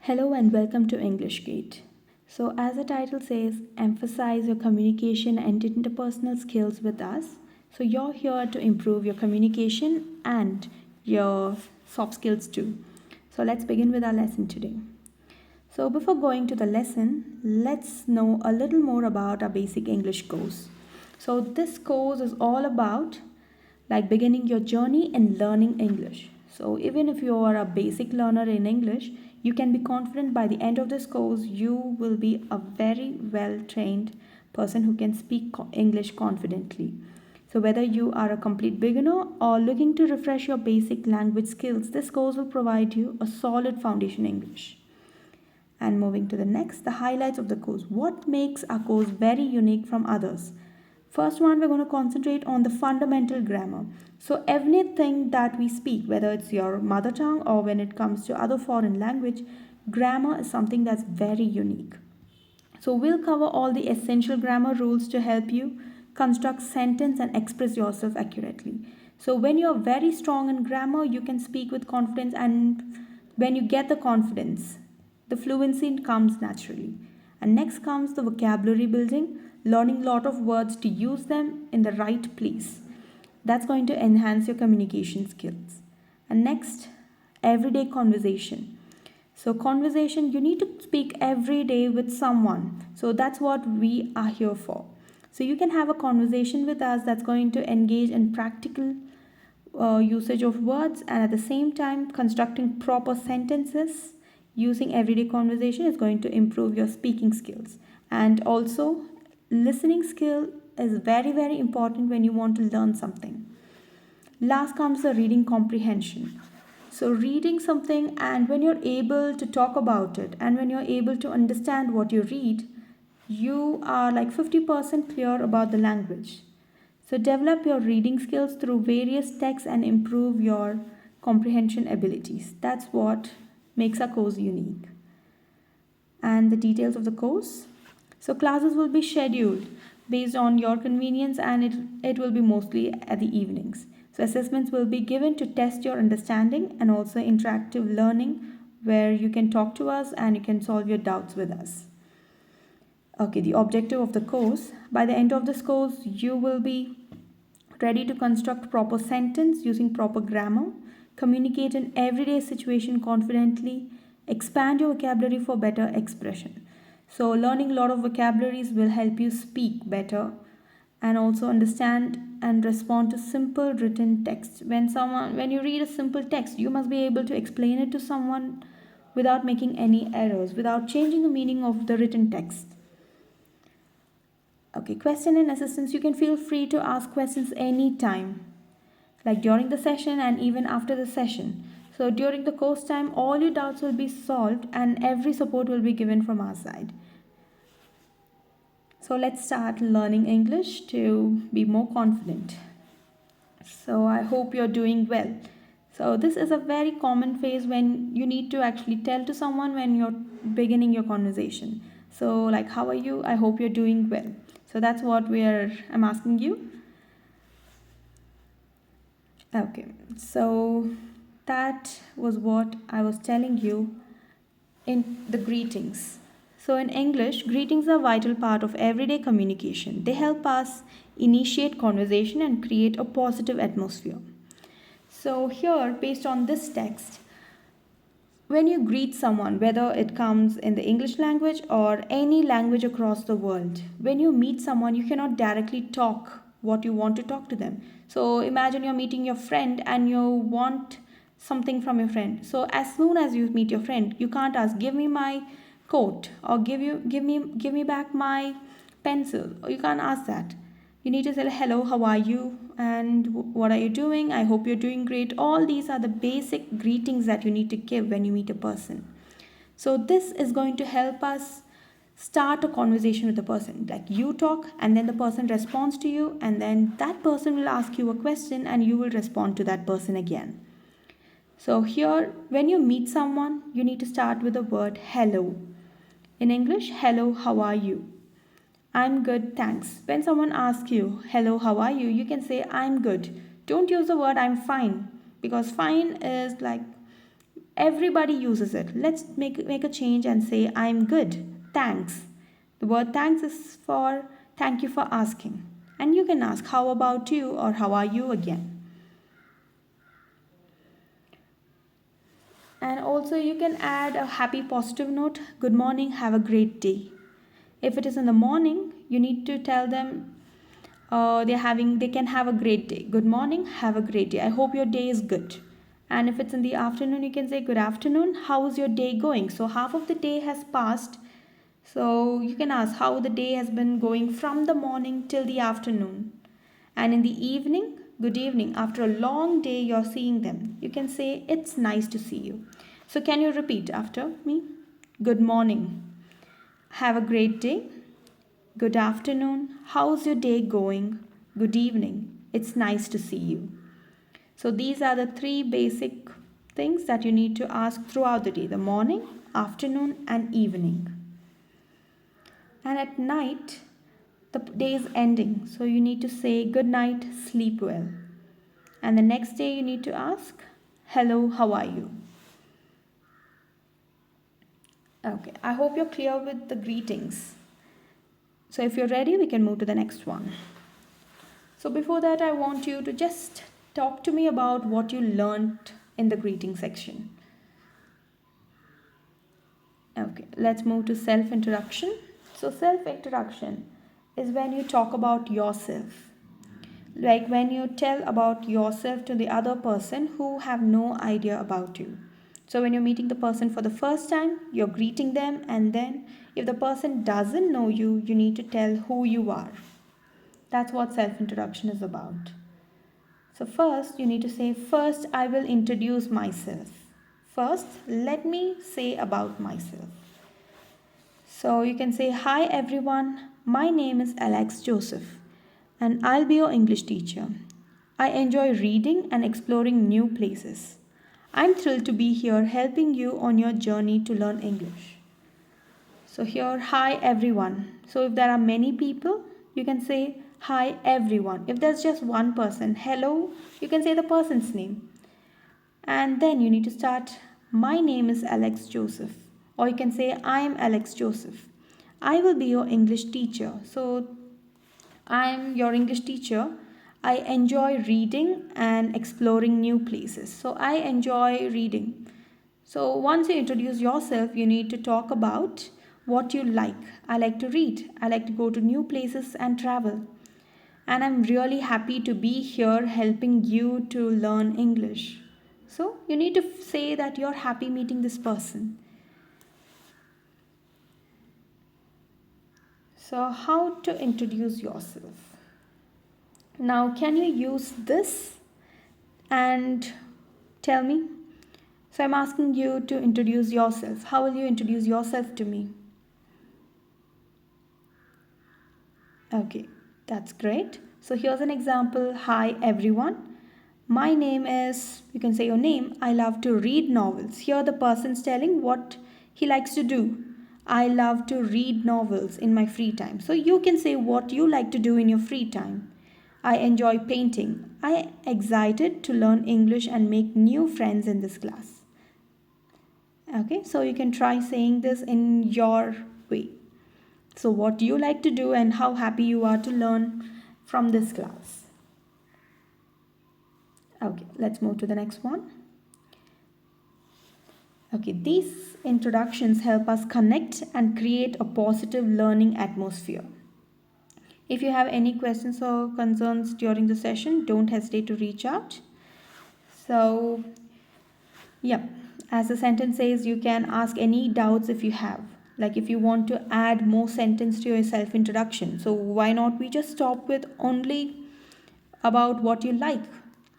Hello and welcome to English Gate. So, as the title says, emphasize your communication and interpersonal skills with us. So, you're here to improve your communication and your soft skills too. So, let's begin with our lesson today. So, before going to the lesson, let's know a little more about our basic English course. So, this course is all about beginning your journey in learning English. So, even if you are a basic learner in English, you can be confident by the end of this course, you will be a very well trained person who can speak English confidently. So, whether you are a complete beginner or looking to refresh your basic language skills, this course will provide you a solid foundation in English. And moving to the next, the highlights of the course. What makes our course very unique from others? First one, we're going to concentrate on the fundamental grammar. So everything that we speak, whether it's your mother tongue or when it comes to other foreign language, grammar is something that's very unique. So we'll cover all the essential grammar rules to help you construct sentence and express yourself accurately. So when you're very strong in grammar, you can speak with confidence, and when you get the confidence, the fluency comes naturally. And next comes the vocabulary building, learning a lot of words to use them in the right place. That's going to enhance your communication skills. And next, everyday conversation. So, conversation, you need to speak every day with someone. So, that's what we are here for. So, you can have a conversation with us that's going to engage in practical usage of words, and at the same time, constructing proper sentences using everyday conversation is going to improve your speaking skills. And also, listening skill is very, very important when you want to learn something. Last comes the reading comprehension. So, reading something, and when you're able to talk about it and when you're able to understand what you read, you are like 50% clear about the language. So, develop your reading skills through various texts and improve your comprehension abilities. That's what makes our course unique. And the details of the course. So, classes will be scheduled based on your convenience, and it will be mostly at the evenings. So, assessments will be given to test your understanding, and also interactive learning where you can talk to us and you can solve your doubts with us. Okay, the objective of the course. By the end of this course, you will be ready to construct proper sentence using proper grammar, communicate in everyday situation confidently, expand your vocabulary for better expression. So learning a lot of vocabularies will help you speak better and also understand and respond to simple written text. When you read a simple text, you must be able to explain it to someone without making any errors, without changing the meaning of the written text. Okay, question and assistance. You can feel free to ask questions anytime, like during the session and even after the session. So, during the course time, all your doubts will be solved and every support will be given from our side. So, let's start learning English to be more confident. So, I hope you're doing well. So, this is a very common phase when you need to actually tell to someone when you're beginning your conversation. So, like, how are you? I hope you're doing well. So that's what I'm asking you. Okay, so that was what I was telling you in the greetings. So in English, greetings are a vital part of everyday communication. They help us initiate conversation and create a positive atmosphere. So here, based on this text, when you greet someone, whether it comes in the English language or any language across the world, when you meet someone, you cannot directly talk what you want to talk to them. So imagine you're meeting your friend and you want something from your friend. So as soon as you meet your friend, you can't ask, give me my coat, or give me back my pencil, or you can't ask that. You need to say, hello, how are you? And what are you doing? I hope you're doing great. All these are the basic greetings that you need to give when you meet a person. So, this is going to help us start a conversation with the person. Like you talk, and then the person responds to you, and then that person will ask you a question, and you will respond to that person again. So, here, when you meet someone, you need to start with the word hello. In English, hello, how are you? I'm good, thanks. When someone asks you, hello, how are you? You can say, I'm good. Don't use the word I'm fine, because fine is like Everybody uses it. Let's make a change and say, I'm good. Thanks. The word thanks is for thank you for asking. And you can ask, how about you, or how are you again? And also you can add a happy positive note. Good morning, have a great day. If it is in the morning, you need to tell them they can have a great day. Good morning, have a great day. I hope your day is good. And if it's in the afternoon, you can say, good afternoon, how is your day going? So half of the day has passed. So you can ask how the day has been going from the morning till the afternoon. And in the evening, good evening. After a long day, you're seeing them. You can say, it's nice to see you. So can you repeat after me? Good morning. Have a great day. Good afternoon. How's your day going? Good evening. It's nice to see you. So these are the 3 basic things that you need to ask throughout the day: the morning, afternoon, and evening. And at night, the day is ending. So you need to say good night, sleep well. And the next day you need to ask, hello, how are you? Okay, I hope you're clear with the greetings. So if you're ready, we can move to the next one. So before that, I want you to just talk to me about what you learned in the greeting section. Okay, let's move to self-introduction. So self-introduction is when you talk about yourself. Like when you tell about yourself to the other person who have no idea about you. So when you're meeting the person for the first time, you're greeting them, and then if the person doesn't know you, you need to tell who you are. That's what self-introduction is about. So first, you need to say, first I will introduce myself. First, let me say about myself. So you can say, hi everyone, my name is Alex Joseph and I'll be your English teacher. I enjoy reading and exploring new places. I'm thrilled to be here helping you on your journey to learn English. So here, hi everyone. So if there are many people, you can say hi everyone. If there's just one person, hello, you can say the person's name. And then you need to start, my name is Alex Joseph. Or you can say, I am Alex Joseph. I will be your English teacher. So I am your English teacher. I enjoy reading and exploring new places. So I enjoy reading. So once you introduce yourself, you need to talk about what you like. I like to read. I like to go to new places and travel. And I'm really happy to be here helping you to learn English. So you need to say that you're happy meeting this person. So how to introduce yourself? Now can you use this and tell me? So I'm asking you to introduce yourself. How will you introduce yourself to me? Okay, that's great. So here's an example. Hi everyone. My name is, you can say your name. I love to read novels. Here the person's telling what he likes to do. I love to read novels in my free time. So you can say what you like to do in your free time. I enjoy painting. I am excited to learn English and make new friends in this class. Okay, so you can try saying this in your way. So what you like to do and how happy you are to learn from this class. Okay, let's move to the next one. Okay, these introductions help us connect and create a positive learning atmosphere. If you have any questions or concerns during the session, don't hesitate to reach out. So, yeah, as the sentence says, you can ask any doubts if you have. Like if you want to add more sentence to your self-introduction. So why not we just stop with only about what you like?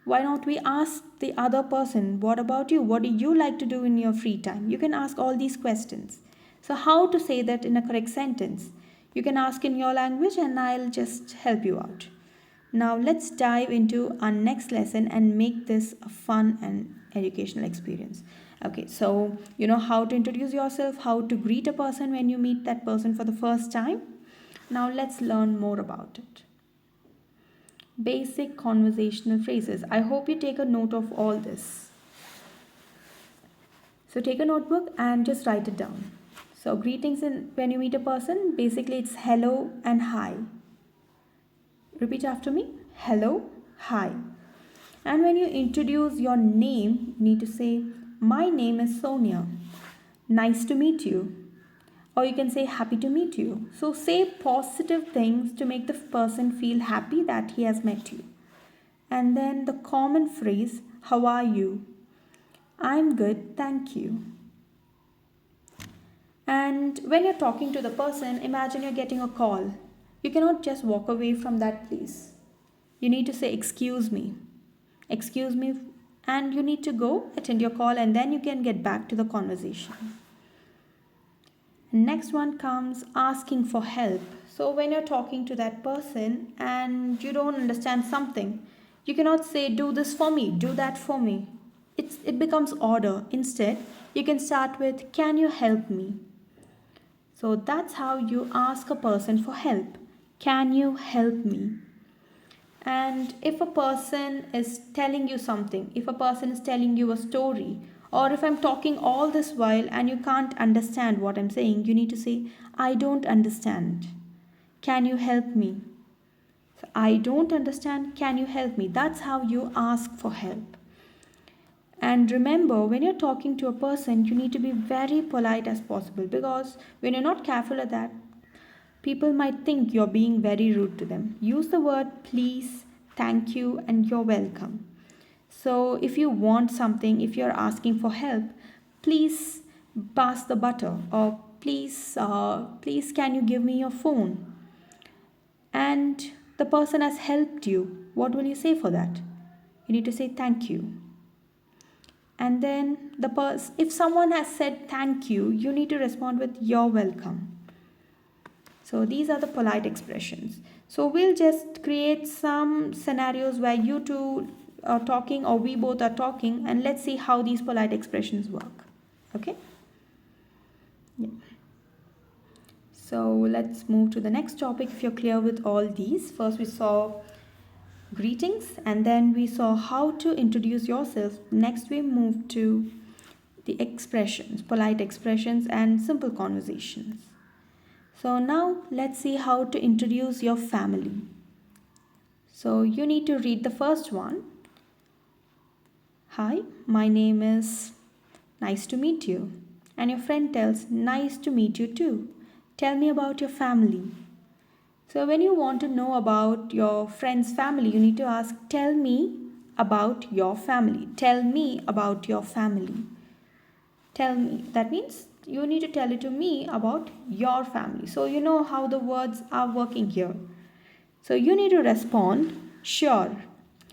Why not we ask the other person, what about you? What do you like to do in your free time? You can ask all these questions. So how to say that in a correct sentence? You can ask in your language and I'll just help you out. Now let's dive into our next lesson and make this a fun and educational experience. Okay, so you know how to introduce yourself, how to greet a person when you meet that person for the first time. Now let's learn more about it. Basic conversational phrases. I hope you take a note of all this. So take a notebook and just write it down. So greetings when you meet a person, basically it's hello and hi. Repeat after me. Hello, hi. And when you introduce your name, you need to say, my name is Sonia. Nice to meet you. Or you can say, happy to meet you. So say positive things to make the person feel happy that he has met you. And then the common phrase, how are you? I'm good, thank you. And when you're talking to the person, imagine you're getting a call. You cannot just walk away from that place. You need to say, excuse me, and you need to go attend your call, and then you can get back to the conversation. Next one comes asking for help. So when you're talking to that person and you don't understand something, you cannot say, do this for me, do that for me. It becomes order. Instead, you can start with, can you help me? So that's how you ask a person for help. Can you help me? And if a person is telling you something, if a person is telling you a story, or if I'm talking all this while and you can't understand what I'm saying, you need to say, I don't understand. Can you help me? So, I don't understand. Can you help me? That's how you ask for help. And remember, when you're talking to a person, you need to be very polite as possible, because when you're not careful at that, people might think you're being very rude to them. Use the word please, thank you, and you're welcome. So if you want something, if you're asking for help, please pass the butter, or please can you give me your phone? And the person has helped you. What will you say for that? You need to say thank you. And then if someone has said thank you, you need to respond with you're welcome. So these are the polite expressions. So we'll just create some scenarios where you two are talking or we both are talking, and let's see how these polite expressions work. Okay? Yeah. So let's move to the next topic if you're clear with all these. First we saw greetings, and then we saw how to introduce yourself. Next we moved to the expressions, polite expressions and simple conversations. So now let's see how to introduce your family. So you need to read the first one. Hi, my name is, nice to meet you. And your friend tells, nice to meet you too. Tell me about your family. So when you want to know about your friend's family, you need to ask, tell me about your family. Tell me about your family. Tell me. That means you need to tell it to me about your family. So you know how the words are working here. So you need to respond, sure.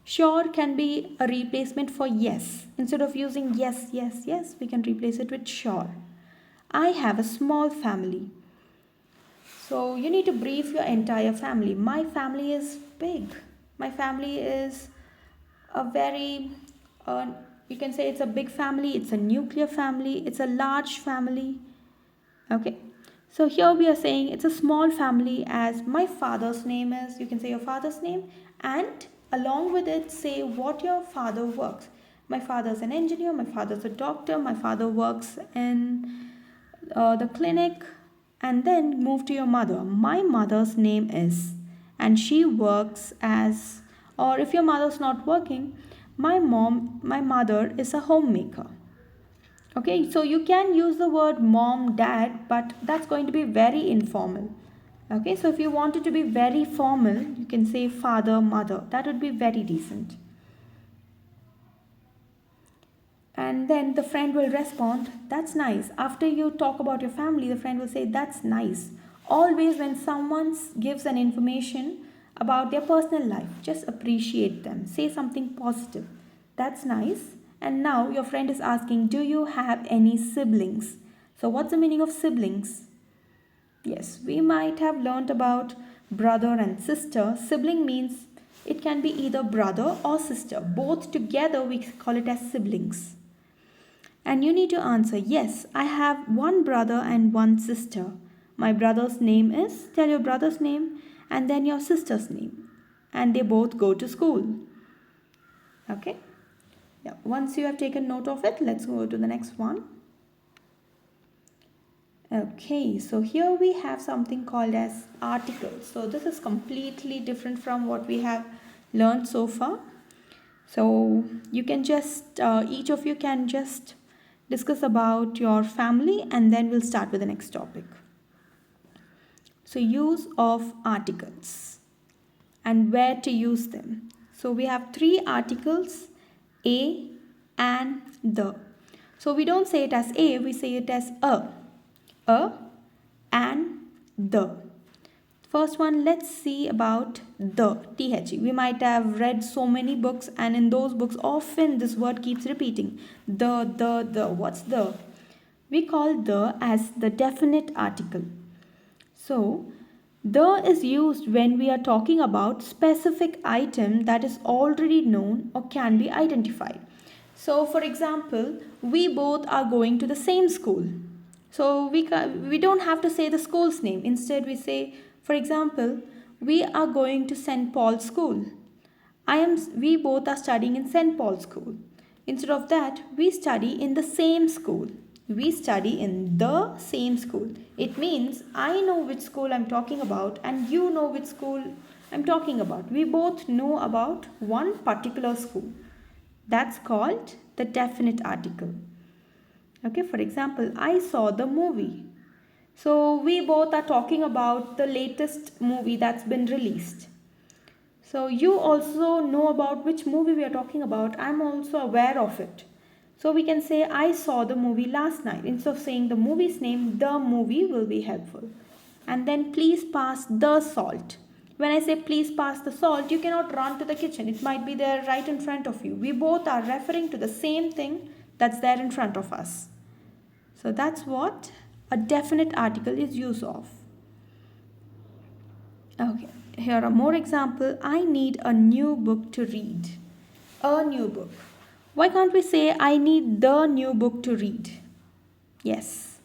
Sure can be a replacement for yes. Instead of using yes, yes, yes, we can replace it with sure. I have a small family. So you need to brief your entire family. My family is big. My family is a very, you can say it's a big family, it's a nuclear family, it's a large family. Okay. So here we are saying it's a small family, as my father's name is, you can say your father's name, and along with it say what your father works. My father's an engineer, my father's a doctor, my father works in the clinic. And then move to your mother. My mother's name is, and she works as, or if your mother's not working, my mother is a homemaker. Okay, so you can use the word mom, dad, but that's going to be very informal. Okay, so if you want it to be very formal, you can say father, mother. That would be very decent. And then the friend will respond, that's nice. After you talk about your family, the friend will say, that's nice. Always when someone gives an information about their personal life, just appreciate them. Say something positive. That's nice. And now your friend is asking, do you have any siblings? So what's the meaning of siblings? Yes, we might have learnt about brother and sister. Sibling means it can be either brother or sister. Both together we call it as siblings. And you need to answer, yes, I have one brother and one sister. My brother's name is, tell your brother's name and then your sister's name. And they both go to school. Okay? Yeah. Once you have taken note of it, let's go to the next one. Okay, so here we have something called as articles. So this is completely different from what we have learned so far. So you can just, each of you can just discuss about your family and then we'll start with the next topic. So use of articles and where to use them. So we have three articles, a, and the. So we don't say it as a, we say it as a and the. First one, let's see about the, the. We might have read so many books and in those books often this word keeps repeating. The. What's the? We call the as the definite article. So, the is used when we are talking about specific item that is already known or can be identified. So, for example, we both are going to the same school. So, we don't have to say the school's name. Instead, we say, for example, we are going to St. Paul's School. We both are studying in St. Paul's School. Instead of that, we study in the same school. We study in the same school. It means I know which school I'm talking about and you know which school I'm talking about. We both know about one particular school. That's called the definite article. Okay, for example, I saw the movie. So we both are talking about the latest movie that's been released. So you also know about which movie we are talking about. I'm also aware of it. So we can say I saw the movie last night. Instead of saying the movie's name, the movie will be helpful. And then please pass the salt. When I say please pass the salt, you cannot run to the kitchen. It might be there right in front of you. We both are referring to the same thing that's there in front of us. So that's what a definite article is used of. Okay, here are more examples. I need a new book to read. A new book. Why can't we say I need the new book to read? Yes,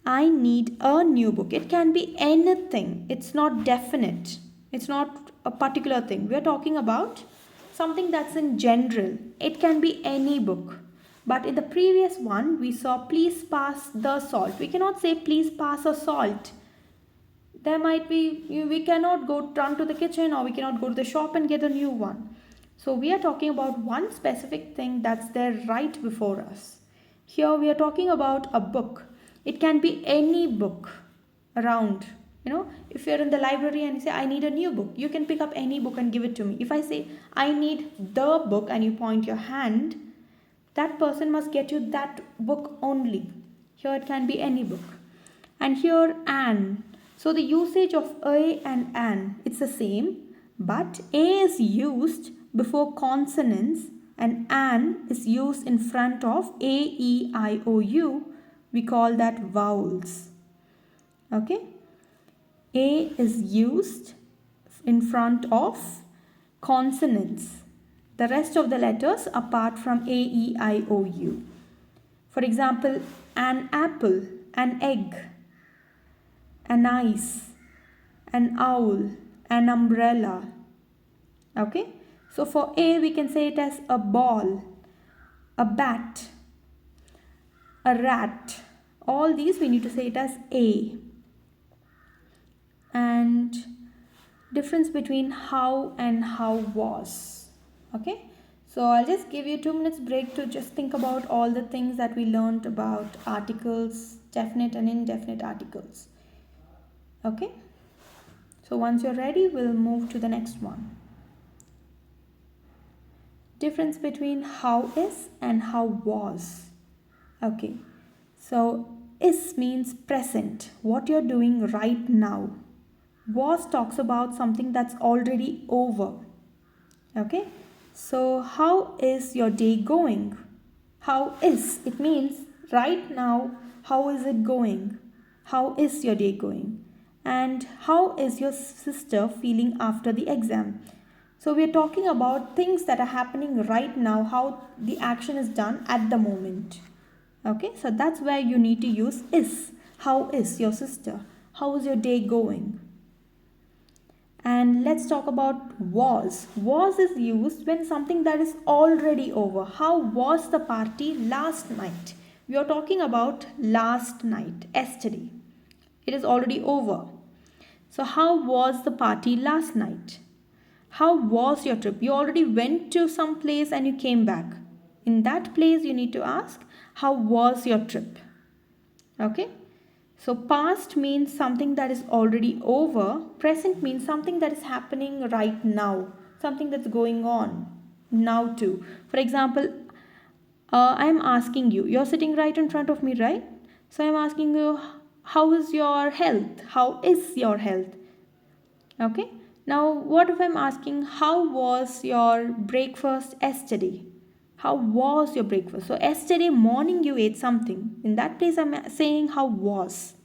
I need a new book. It can be anything. It's not definite. It's not a particular thing. We are talking about something that's in general. It can be any book. But in the previous one, we saw please pass the salt. We cannot say please pass a salt. There might be, we cannot run to the kitchen or we cannot go to the shop and get a new one. So we are talking about one specific thing that's there right before us. Here we are talking about a book. It can be any book around. If you're in the library and you say, I need a new book, you can pick up any book and give it to me. If I say, I need the book and you point your hand, that person must get you that book only. Here it can be any book. And here an. So the usage of a and an, it's the same, but a is used before consonants and an is used in front of a, e, I, o, u. We call that vowels. Okay? A is used in front of consonants. The rest of the letters apart from a, e, I, o, u. For example, an apple, an egg, an ice, an owl, an umbrella. Okay? So for a, we can say it as a ball, a bat, a rat. All these we need to say it as a. And difference between how and how was. Okay? So I'll just give you 2 minutes break to just think about all the things that we learned about articles, definite and indefinite articles. Okay? So once you're ready, we'll move to the next one. Difference between how is and how was. Okay, so is means present, what you're doing right now. Was talks about something that's already over. Okay, so how is your day going? How is, it means right now, how is it going? How is your day going? And how is your sister feeling after the exam? So we are talking about things that are happening right now, how the action is done at the moment. Okay, so that's where you need to use is. How is your sister? How is your day going? And let's talk about was. Was is used when something that is already over. How was the party last night? We are talking about last night, yesterday. It is already over. So how was the party last night? How was your trip? You already went to some place and you came back. In that place, you need to ask, how was your trip? Okay? So past means something that is already over. Present means something that is happening right now. Something that's going on now too. For example, I am asking you. You're sitting right in front of me, right? So I'm asking you, how is your health? How is your health? Okay. Now, what if I'm asking, how was your breakfast yesterday? How was your breakfast? So, yesterday morning you ate something. In that place, I'm saying how was.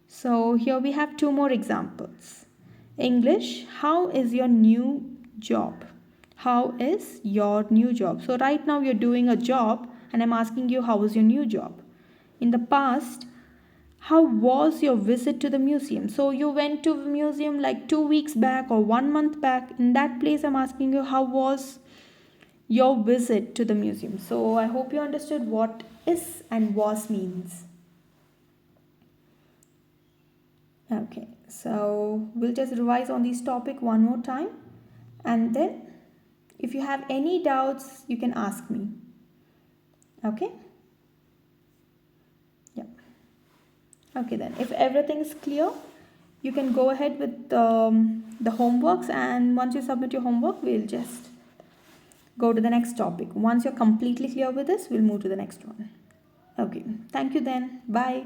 So, here we have two more examples. English, how is your new job? How is your new job? So, right now you're doing a job and I'm asking you, how was your new job? In the past, how was your visit to the museum? So you went to the museum like 2 weeks back or 1 month back. In that place, I'm asking you, how was your visit to the museum? So I hope you understood what is and was means. Okay, so we'll just revise on this topic one more time. And then if you have any doubts, you can ask me. Okay? Yeah. Okay then, if everything is clear, you can go ahead with the homeworks, and once you submit your homework, we'll just go to the next topic. Once you're completely clear with this, we'll move to the next one. Okay, thank you then. Bye.